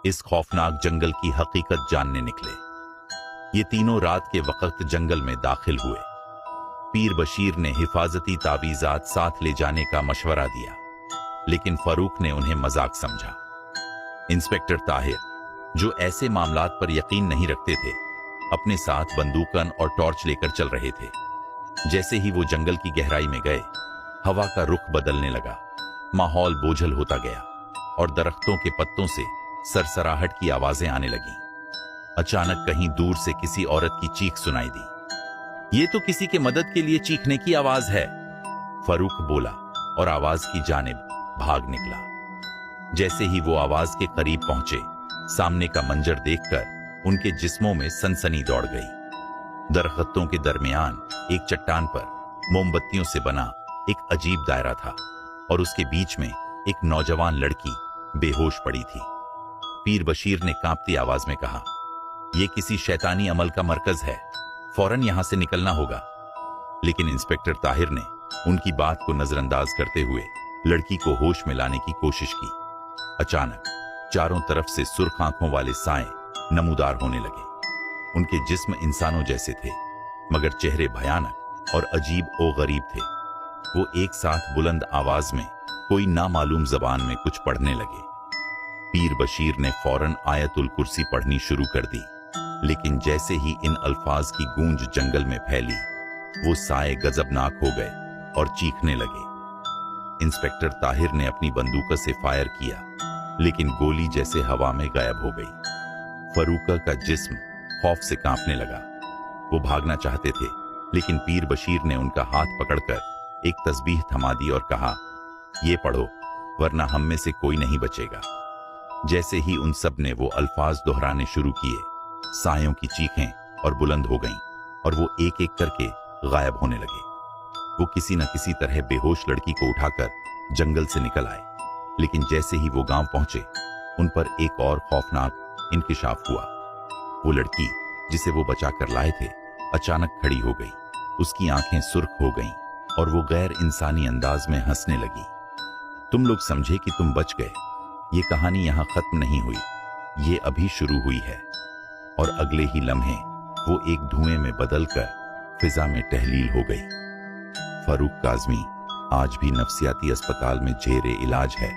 इस खौफनाक जंगल की हकीकत जानने निकले। ये तीनों रात के वक्त जंगल में दाखिल हुए। पीर बशीर ने हिफाजती तावीज़ात साथ ले जाने का मशवरा दिया, लेकिन फारूक ने उन्हें मजाक समझा। इंस्पेक्टर ताहिर, जो ऐसे मामलात पर यकीन नहीं रखते थे, अपने साथ बंदूकन और टॉर्च लेकर चल रहे थे। जैसे ही वो जंगल की गहराई में गए, हवा का रुख बदलने लगा, माहौल बोझल होता गया और दरख्तों के पत्तों से सरसराहट की आवाजें आने लगीं। अचानक कहीं दूर से किसी औरत की चीख सुनाई दी। ये तो किसी के मदद के लिए चीखने की आवाज है, फारूक बोला और आवाज की जानिब भाग निकला। जैसे ही वो आवाज के करीब पहुंचे, सामने का मंजर देखकर उनके जिस्मों में सनसनी दौड़ गई। दरख्तों के दरमियान एक चट्टान पर मोमबत्तियों से बना एक अजीब दायरा था और उसके बीच में एक नौजवान लड़की बेहोश पड़ी थी। पीर बशीर ने कांपती आवाज में कहा, यह किसी शैतानी अमल का मरकज है, फौरन यहां से निकलना होगा। लेकिन इंस्पेक्टर ताहिर ने उनकी बात को नजरअंदाज करते हुए लड़की को होश में लाने की कोशिश की। अचानक चारों तरफ से सुर्ख आंखों वाले साए नमूदार होने लगे। उनके जिस्म इंसानों जैसे थे, मगर चेहरे भयानक और अजीब ओ गरीब थे। वो एक साथ बुलंद आवाज में कोई नामालूम जबान में कुछ पढ़ने लगे। पीर बशीर ने फौरन आयतुल कुर्सी पढ़नी शुरू कर दी, लेकिन जैसे ही इन अल्फाज की गूंज जंगल में फैली, वो साए गजबनाक हो गए और चीखने लगे। इंस्पेक्टर ताहिर ने अपनी बंदूक से फायर किया, लेकिन गोली जैसे हवा में गायब हो गई। फरूका का जिस्म खौफ से कांपने लगा। वो भागना चाहते थे, लेकिन पीर बशीर ने उनका हाथ पकड़कर एक तस्बीह थमा दी और कहा, ये पढ़ो, वरना हम में से कोई नहीं बचेगा। जैसे ही उन सब ने वो अल्फाज दोहराने शुरू किए, सायों की चीखें और बुलंद हो गईं और वो एक एक करके गायब होने लगे। वो किसी न किसी तरह बेहोश लड़की को उठाकर जंगल से निकल आए, लेकिन जैसे ही वो गांव पहुंचे, उन पर एक और खौफनाक इंकिशाफ हुआ। वो लड़की जिसे वो बचा कर लाए थे, अचानक खड़ी हो गई। उसकी आंखें सुर्ख हो गईं और वो गैर इंसानी अंदाज में हंसने लगी। तुम लोग समझे कि तुम बच गए। ये कहानी यहां खत्म नहीं हुई, ये अभी शुरू हुई है। और अगले ही लम्हे वो एक धुएं में बदलकर फिजा में तहलील हो गई। फारूक काज़मी आज भी नफ्सियाती अस्पताल में जेरे इलाज है।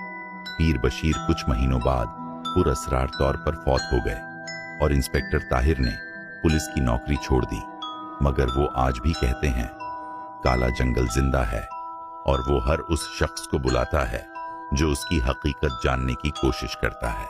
पीर बशीर कुछ महीनों बाद पुरअसरार तौर पर फौत हो गए और इंस्पेक्टर ताहिर ने पुलिस की नौकरी छोड़ दी। मगर वो आज भी कहते हैं, काला जंगल जिंदा है और वो हर उस शख्स को बुलाता है जो उसकी हकीकत जानने की कोशिश करता है।